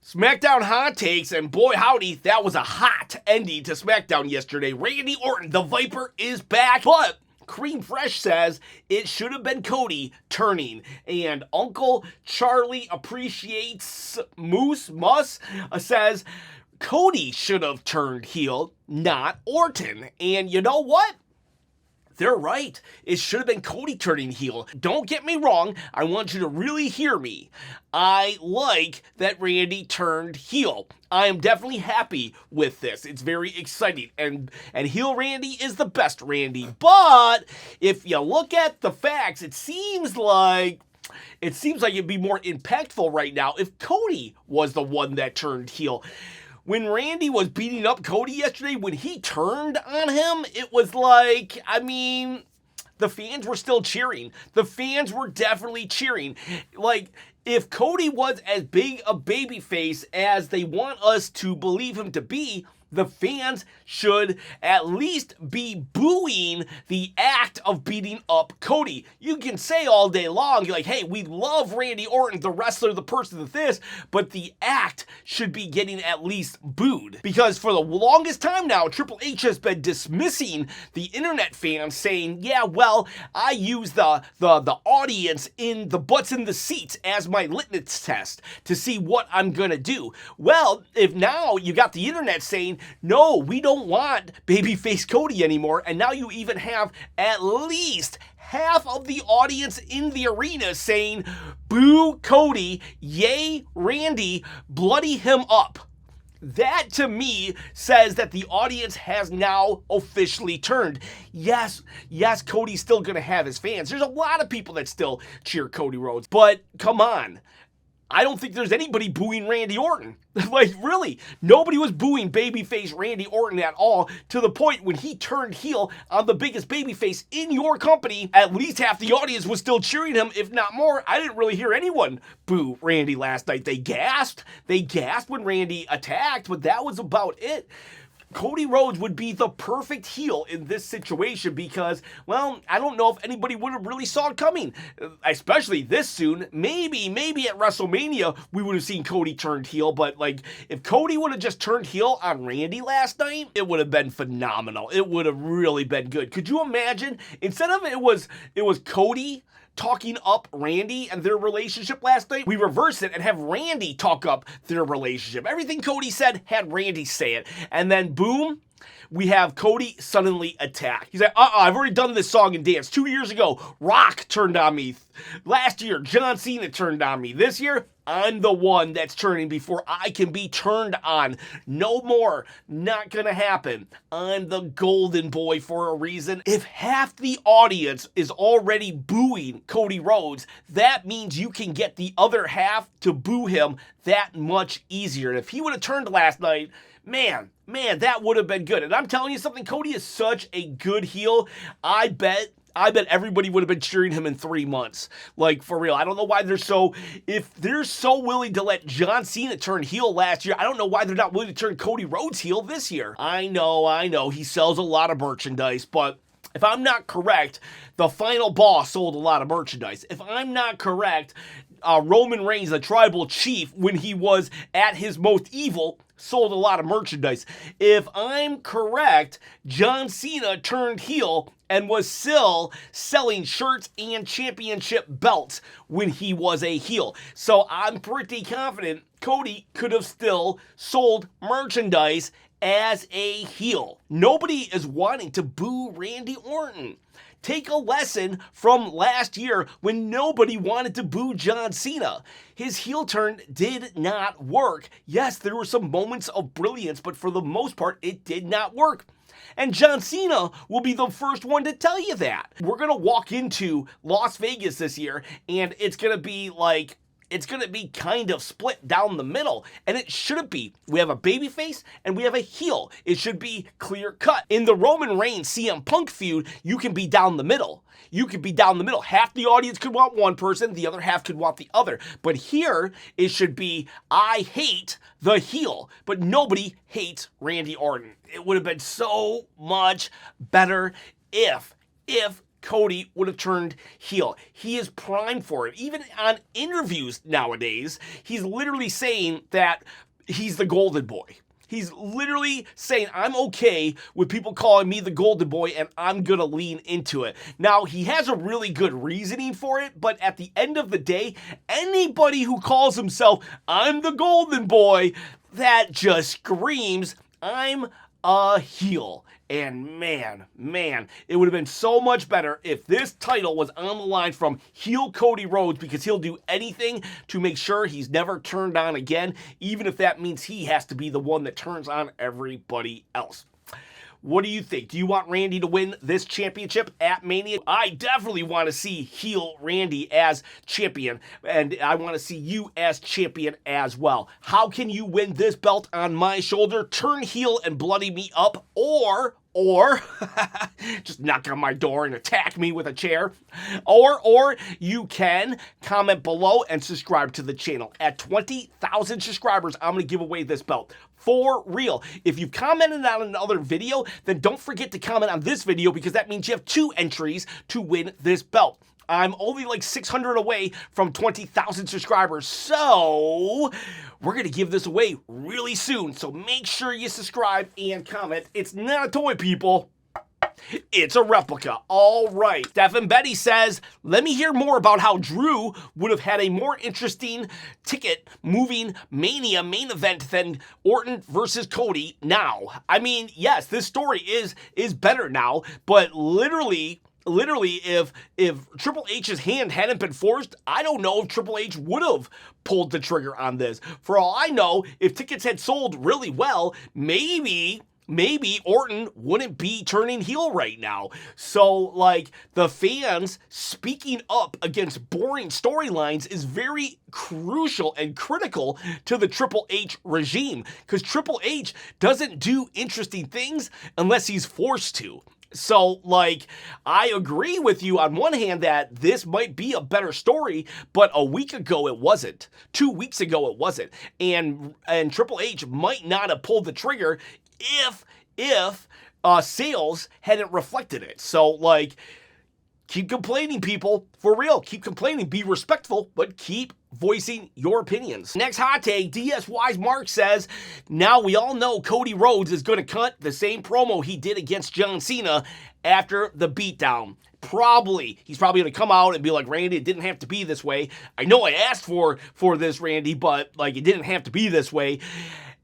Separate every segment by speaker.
Speaker 1: SmackDown hot takes, and boy howdy, that was a hot ending to SmackDown yesterday. Randy Orton, the Viper, is back, but Cream Fresh says it should have been Cody turning, and Uncle Charlie Appreciates Muss says Cody should have turned heel, not Orton. And you know what? They're right. It should have been Cody turning heel. Don't get me wrong. I want you to really hear me. I like that Randy turned heel. I am definitely happy with this. It's very exciting. And heel Randy is the best Randy. But if you look at the facts, it seems like it'd be more impactful right now if Cody was the one that turned heel. When Randy was beating up Cody yesterday, when he turned on him, it was like, the fans were still cheering. The fans were definitely cheering. Like, if Cody was as big a babyface as they want us to believe him to be, the fans should at least be booing the act of beating up Cody. You can say all day long, you're like, hey, we love Randy Orton, the wrestler, the person, the this, but the act should be getting at least booed. Because for the longest time now, Triple H has been dismissing the internet fans, saying, yeah, well, I use the audience in the butts in the seats as my litmus test to see what I'm gonna do. Well, if now you got the internet saying, no, we don't want babyface Cody anymore, and now you even have at least half of the audience in the arena saying, boo Cody, yay Randy, bloody him up. That, to me, says that the audience has now officially turned. Yes, Cody's still going to have his fans. There's a lot of people that still cheer Cody Rhodes, but come on. I don't think there's anybody booing Randy Orton. Like, really, nobody was booing babyface Randy Orton at all, to the point when he turned heel on the biggest babyface in your company, at least half the audience was still cheering him, if not more. I didn't really hear anyone boo Randy last night. They gasped when Randy attacked, but that was about it. Cody Rhodes would be the perfect heel in this situation because, well, I don't know if anybody would have really saw it coming, especially this soon. Maybe at WrestleMania we would have seen Cody turned heel, but like if Cody would have just turned heel on Randy last night, it would have been phenomenal. It would have really been good. Could you imagine? Instead of it was Cody talking up Randy and their relationship last night, we reverse it and have Randy talk up their relationship. Everything Cody said had Randy say it. And then boom, we have Cody suddenly attack. He's like, I've already done this song and dance. 2 years ago, Rock turned on me. Last year, John Cena turned on me. This year, I'm the one that's turning before I can be turned on. No more. Not gonna happen. I'm the golden boy for a reason. If half the audience is already booing Cody Rhodes, that means you can get the other half to boo him that much easier. And if he would have turned last night, man, that would have been good. And I'm telling you something, Cody is such a good heel. I bet everybody would have been cheering him in 3 months. Like, for real. I don't know why if they're so willing to let John Cena turn heel last year, I don't know why they're not willing to turn Cody Rhodes heel this year. I know, he sells a lot of merchandise, but if I'm not correct, the Final Boss sold a lot of merchandise. If I'm not correct, Roman Reigns, the tribal chief, when he was at his most evil, sold a lot of merchandise. If I'm correct, John Cena turned heel and was still selling shirts and championship belts when he was a heel. So I'm pretty confident Cody could have still sold merchandise as a heel. Nobody is wanting to boo Randy Orton. Take a lesson from last year when nobody wanted to boo John Cena. His heel turn did not work. Yes, there were some moments of brilliance, but for the most part, it did not work. And John Cena will be the first one to tell you that. We're going to walk into Las Vegas this year, and it's going to be kind of split down the middle, and it shouldn't be. We have a babyface and we have a heel. It should be clear cut. In the Roman Reigns CM Punk feud, you can be down the middle. Half the audience could want one person, the other half could want the other. But here, it should be, I hate the heel, but nobody hates Randy Orton. It would have been so much better if Cody would have turned heel. He is primed for it. Even on interviews nowadays, he's literally saying that he's the golden boy. He's literally saying, I'm okay with people calling me the golden boy, and I'm going to lean into it. Now, he has a really good reasoning for it, but at the end of the day, anybody who calls himself, I'm the golden boy, that just screams, I'm a heel. And man, it would have been so much better if this title was on the line from heel Cody Rhodes, because he'll do anything to make sure he's never turned on again, even if that means he has to be the one that turns on everybody else. What do you think? Do you want Randy to win this championship at Mania? I definitely want to see heel Randy as champion, and I want to see you as champion as well. How can you win this belt on my shoulder? Turn heel and bloody me up, or just knock on my door and attack me with a chair. Or you can comment below and subscribe to the channel. At 20,000 subscribers, I'm going to give away this belt. For real. If you've commented on another video, then don't forget to comment on this video, because that means you have 2 entries to win this belt. I'm only like 600 away from 20,000 subscribers, so we're going to give this away really soon. So make sure you subscribe and comment. It's not a toy, people. It's a replica. All right. Stephen Betty says, let me hear more about how Drew would have had a more interesting ticket-moving Mania main event than Orton versus Cody now. I mean, yes, this story is better now, but literally, if Triple H's hand hadn't been forced, I don't know if Triple H would have pulled the trigger on this. For all I know, if tickets had sold really well, maybe Orton wouldn't be turning heel right now. So, like, the fans speaking up against boring storylines is very crucial and critical to the Triple H regime, because Triple H doesn't do interesting things unless he's forced to. So, like, I agree with you on one hand that this might be a better story, but a week ago it wasn't. 2 weeks ago it wasn't. And Triple H might not have pulled the trigger if sales hadn't reflected it. So, like, keep complaining, people. For real, keep complaining. Be respectful, but keep voicing your opinions. Next hot take, DSY's Mark says, now we all know Cody Rhodes is going to cut the same promo he did against John Cena after the beatdown. He's probably going to come out and be like, Randy, it didn't have to be this way. I know I asked for this, Randy, but, like, it didn't have to be this way.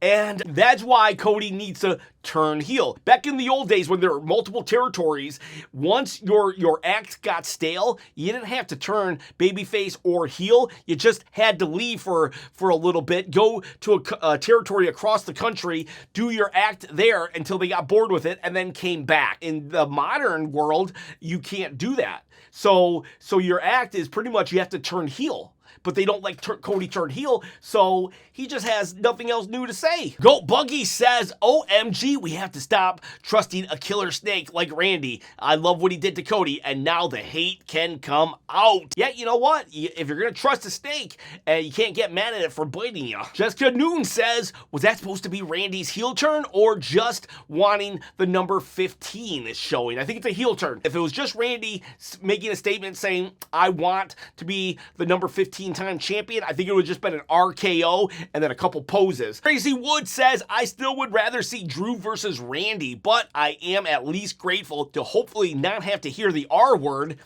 Speaker 1: And that's why Cody needs to turn heel. Back in the old days when there were multiple territories, once your act got stale, you didn't have to turn babyface or heel. You just had to leave for a little bit, go to a territory across the country, do your act there until they got bored with it, and then came back. In the modern world, you can't do that. So your act is pretty much you have to turn heel. But they don't like Cody turned heel, so he just has nothing else new to say. Goat Buggy says, OMG, we have to stop trusting a killer snake like Randy. I love what he did to Cody, and now the hate can come out. Yeah, you know what? If you're going to trust a snake, you can't get mad at it for biting you. Jessica Newton says, was that supposed to be Randy's heel turn, or just wanting the number 15 is showing? I think it's a heel turn. If it was just Randy making a statement saying, I want to be the number 15 time champion, I think it would have just been an RKO and then a couple poses. Crazy Wood says, I still would rather see Drew versus Randy, but I am at least grateful to hopefully not have to hear the R word,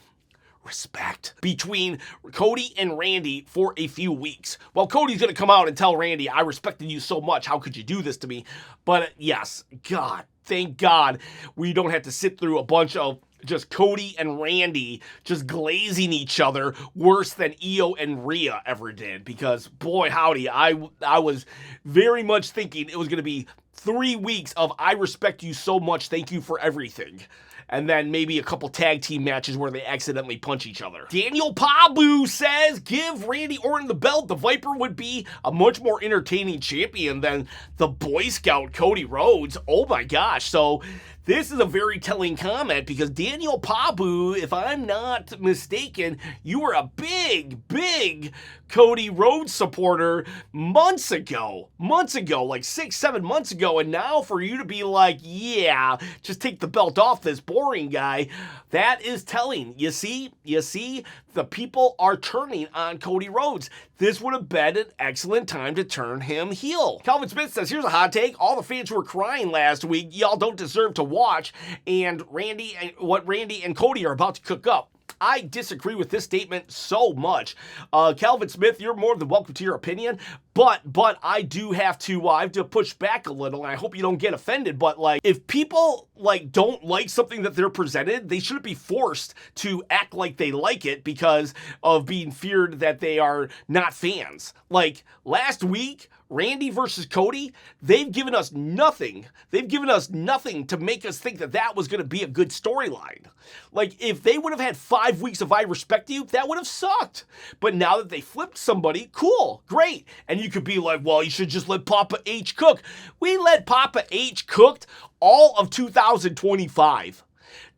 Speaker 1: respect, between Cody and Randy for a few weeks. Well, Cody's going to come out and tell Randy, I respected you so much, how could you do this to me? But yes, God, thank God we don't have to sit through a bunch of just Cody and Randy just glazing each other worse than Io and Rhea ever did, because boy howdy, I was very much thinking it was going to be 3 weeks of I respect you so much, thank you for everything. And then maybe a couple tag team matches where they accidentally punch each other. Daniel Pablo says, give Randy Orton the belt. The Viper would be a much more entertaining champion than the Boy Scout Cody Rhodes. Oh my gosh. So This is a very telling comment because Daniel Pabu, if I'm not mistaken, you were a big Cody Rhodes supporter months ago, like 6-7 months ago, and now for you to be like, yeah, just take the belt off this boring guy, that is telling. You see, the people are turning on Cody Rhodes. This would have been an excellent time to turn him heel. Calvin Smith says, here's a hot take. All the fans who were crying last week, y'all don't deserve to watch, and what Randy and Cody are about to cook up. I disagree with this statement so much. Calvin Smith, you're more than welcome to your opinion, but I do have to push back a little, and I hope you don't get offended, but like, if people like don't like something that they're presented, they shouldn't be forced to act like they like it because of being feared that they are not fans. Like, last week, Randy versus Cody, they've given us nothing. They've given us nothing to make us think that that was going to be a good storyline. Like, if they would have had 5 weeks of I Respect You, that would have sucked. But now that they flipped somebody, cool, great. And you could be like, well, you should just let Papa H cook. We let Papa H cooked all of 2025.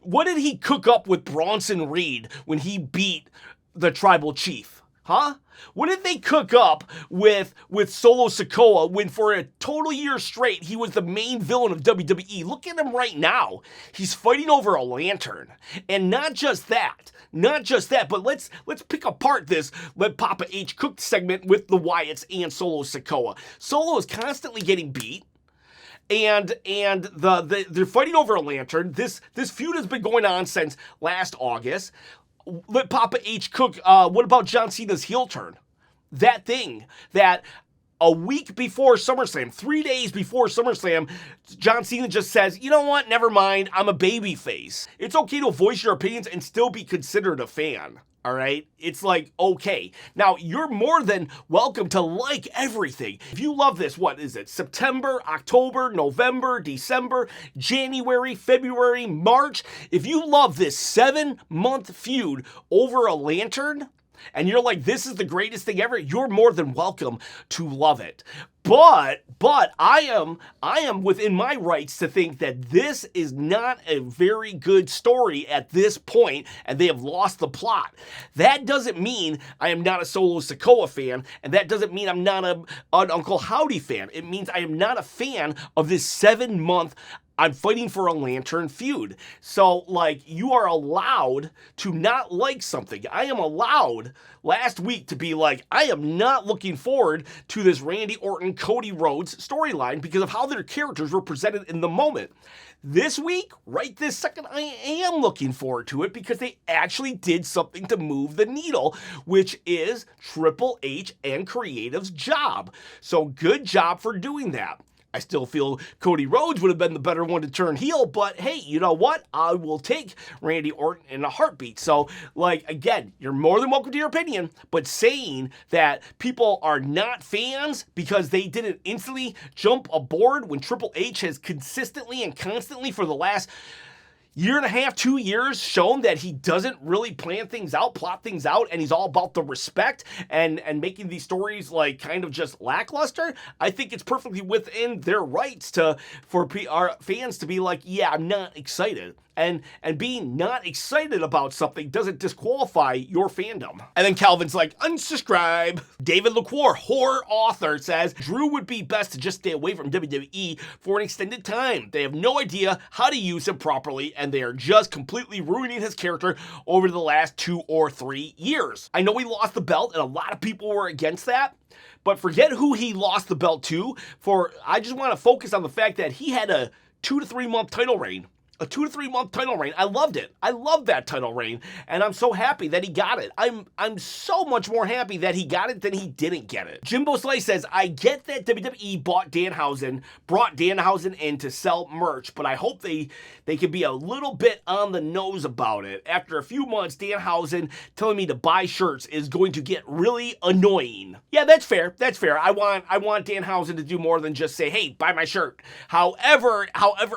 Speaker 1: What did he cook up with Bronson Reed when he beat the Tribal Chief? Huh? What did they cook up with Solo Sikoa when for a total year straight he was the main villain of WWE? Look at him right now. He's fighting over a lantern. And not just that, but let's pick apart this Let Papa H Cook segment with the Wyatts and Solo Sikoa. Solo is constantly getting beat. And they're fighting over a lantern. This feud has been going on since last August. Let Papa H cook. What about John Cena's heel turn? That thing that a week before SummerSlam, 3 days before SummerSlam, John Cena just says, you know what, never mind, I'm a babyface. It's okay to voice your opinions and still be considered a fan. All right? It's like, okay. Now, you're more than welcome to like everything. If you love this, what is it? September, October, November, December, January, February, March. If you love this 7-month feud over a lantern, and you're like, this is the greatest thing ever, you're more than welcome to love it. But I am within my rights to think that this is not a very good story at this point, and they have lost the plot. That doesn't mean I am not a Solo Sikoa fan, and that doesn't mean I'm not an Uncle Howdy fan. It means I am not a fan of this 7-month I'm fighting for a lantern feud. So, like, you are allowed to not like something. I am allowed last week to be like, I am not looking forward to this Randy Orton, Cody Rhodes storyline because of how their characters were presented in the moment. This week, right this second, I am looking forward to it because they actually did something to move the needle, which is Triple H and Creative's job. So good job for doing that. I still feel Cody Rhodes would have been the better one to turn heel, but hey, you know what? I will take Randy Orton in a heartbeat. So, like, again, you're more than welcome to your opinion, but saying that people are not fans because they didn't instantly jump aboard when Triple H has consistently and constantly for the last year and a half, 2 years shown that he doesn't really plot things out, and he's all about the respect and making these stories like kind of just lackluster. I think it's perfectly within their rights for our fans to be like, yeah, I'm not excited. And being not excited about something doesn't disqualify your fandom. And then Calvin's like, unsubscribe. David LaCour, horror author, says, Drew would be best to just stay away from WWE for an extended time. They have no idea how to use him properly, and they are just completely ruining his character over the last 2 or 3 years. I know he lost the belt, and a lot of people were against that. But forget who he lost the belt to. I just want to focus on the fact that he had a 2 to 3 month title reign. A 2 to 3 month title reign. I loved it. I loved that title reign, and I'm so happy that he got it. I'm so much more happy that he got it than he didn't get it. Jimbo Slay says, I get that WWE brought Danhausen in to sell merch, but I hope they can be a little bit on the nose about it. After a few months, Danhausen telling me to buy shirts is going to get really annoying. Yeah, that's fair. That's fair. I want Danhausen to do more than just say, hey, buy my shirt. However,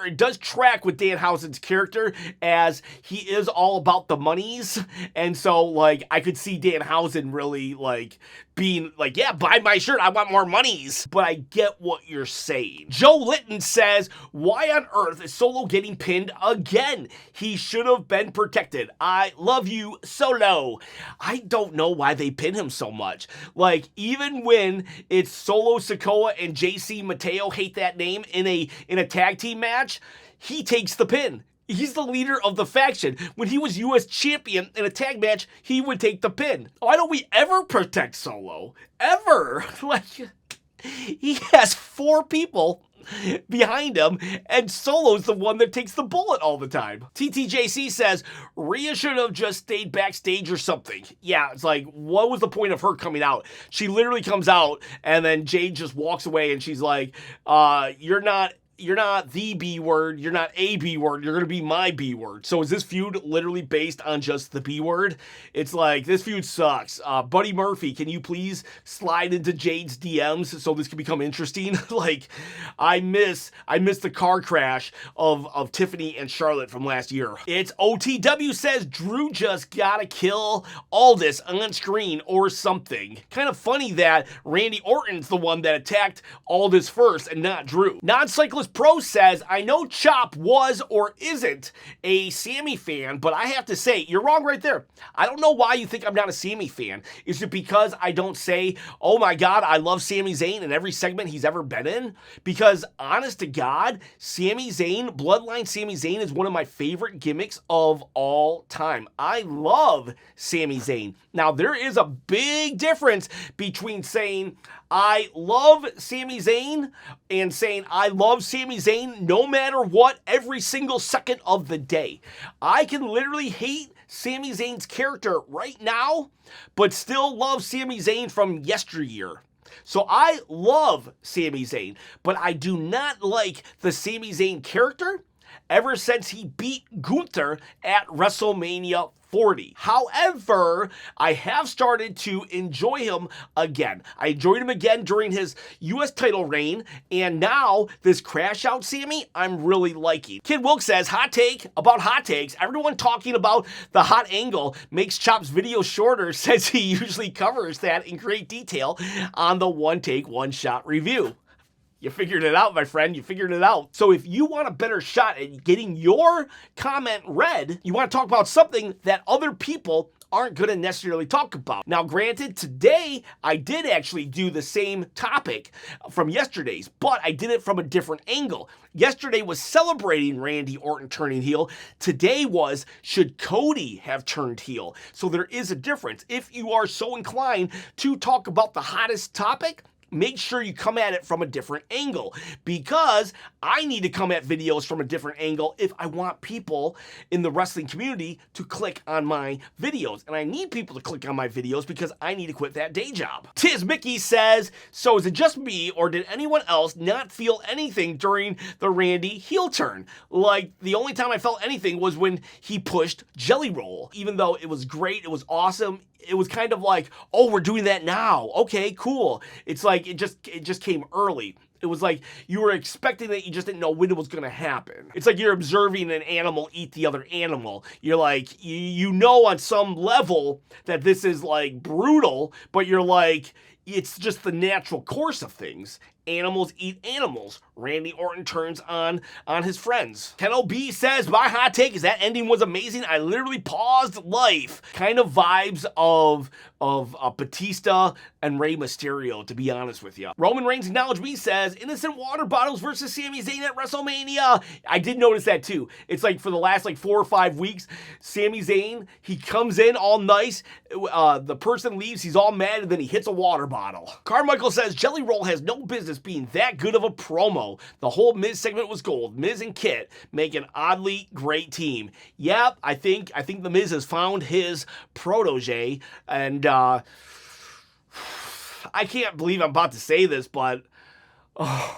Speaker 1: it does track with Danhausen's character as he is all about the monies, and so like I could see Danhausen really like being like, yeah, buy my shirt, I want more monies. But I get what you're saying. Joe Litton says, why on earth is Solo getting pinned again? He should have been protected. I love you, Solo. I don't know why they pin him so much. Like, even when it's Solo Sikoa and JC Mateo, hate that name, in a tag team match, he takes the pin. He's the leader of the faction. When he was U.S. champion in a tag match, he would take the pin. Why don't we ever protect Solo? Ever? Like, he has 4 people behind him, and Solo's the one that takes the bullet all the time. TTJC says, Rhea should have just stayed backstage or something. Yeah, it's like, what was the point of her coming out? She literally comes out, and then Jade just walks away, and she's like, you're not the B word, you're not a B word, you're gonna be my B word. So is this feud literally based on just the B word? It's like, this feud sucks. Buddy Murphy, can you please slide into Jade's DMs so this can become interesting? Like, I miss the car crash of Tiffany and Charlotte from last year. It's OTW says, Drew just gotta kill Aldis on screen or something. Kind of funny that Randy Orton's the one that attacked Aldis first and not Drew. Non-cyclist Pro says, I know Chop was or isn't a Sami fan, but I have to say, you're wrong right there. I don't know why you think I'm not a Sami fan. Is it because I don't say, oh my God, I love Sami Zayn in every segment he's ever been in? Because honest to God, Sami Zayn, Bloodline Sami Zayn is one of my favorite gimmicks of all time. I love Sami Zayn. Now, there is a big difference between saying, I love Sami Zayn and saying I love Sami Zayn no matter what every single second of the day. I can literally hate Sami Zayn's character right now, but still love Sami Zayn from yesteryear. So I love Sami Zayn, but I do not like the Sami Zayn character ever since he beat Gunther at WrestleMania 40. However, I have started to enjoy him again. I enjoyed him again during his U.S. title reign, and now this Crash Out Sami, I'm really liking. Kid Wilk says, hot take about hot takes. Everyone talking about the hot angle makes Chop's video shorter since he usually covers that in great detail on the one take, one shot review. You figured it out, my friend. You figured it out. So if you want a better shot at getting your comment read, you want to talk about something that other people aren't going to necessarily talk about. Now, granted, today I did actually do the same topic from yesterday's, but I did it from a different angle. Yesterday was celebrating Randy Orton turning heel. Today was, should Cody have turned heel? So there is a difference. If you are so inclined to talk about the hottest topic, make sure you come at it from a different angle, because I need to come at videos from a different angle if I want people in the wrestling community to click on my videos. And I need people to click on my videos because I need to quit that day job. Tiz Mickey says, so is it just me or did anyone else not feel anything during the Randy heel turn? Like, the only time I felt anything was when he pushed Jelly Roll. Even though it was great, it was awesome, it was kind of like, oh, we're doing that now. Okay, cool. It's like it just came early. It was like you were expecting it, you just didn't know when it was going to happen. It's like you're observing an animal eat the other animal. You're like, you know on some level that this is like brutal, but you're like, it's just the natural course of things. Animals eat animals. Randy Orton turns on his friends. Ken O.B. says, my hot take is that ending was amazing. I literally paused life. Kind of vibes of Batista and Rey Mysterio, to be honest with you. Roman Reigns Acknowledge Me says, innocent water bottles versus Sami Zayn at WrestleMania. I did notice that too. It's like for the last 4 or 5 weeks, Sami Zayn, he comes in all nice, the person leaves, he's all mad, and then he hits a water bottle. Carmichael says, Jelly Roll has no business being that good of a promo. The whole Miz segment was gold. Miz and Kit make an oddly great team. Yep, I think the Miz has found his protege, and I can't believe I'm about to say this, but I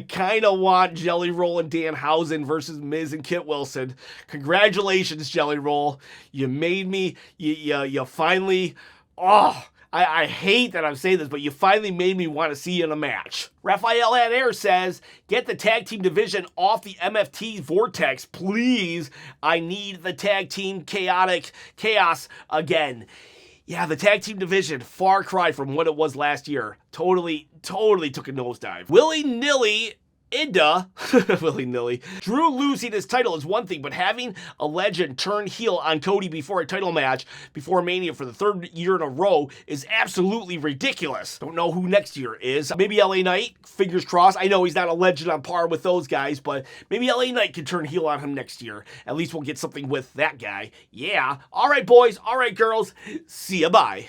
Speaker 1: kind of want Jelly Roll and Danhausen versus Miz and Kit Wilson. Congratulations, Jelly Roll. You made me, you finally, I hate that I'm saying this, but you finally made me want to see you in a match. Raphael Adair says, get the tag team division off the MFT vortex, please. I need the tag team chaos again. Yeah, the tag team division, far cry from what it was last year. Totally took a nosedive. Willy-nilly willy-nilly. Drew losing his title is one thing, but having a legend turn heel on Cody before a title match, before Mania for the third year in a row, is absolutely ridiculous. Don't know who next year is. Maybe LA Knight, fingers crossed. I know he's not a legend on par with those guys, but maybe LA Knight can turn heel on him next year. At least we'll get something with that guy. Yeah. All right, boys. All right, girls. See ya, bye.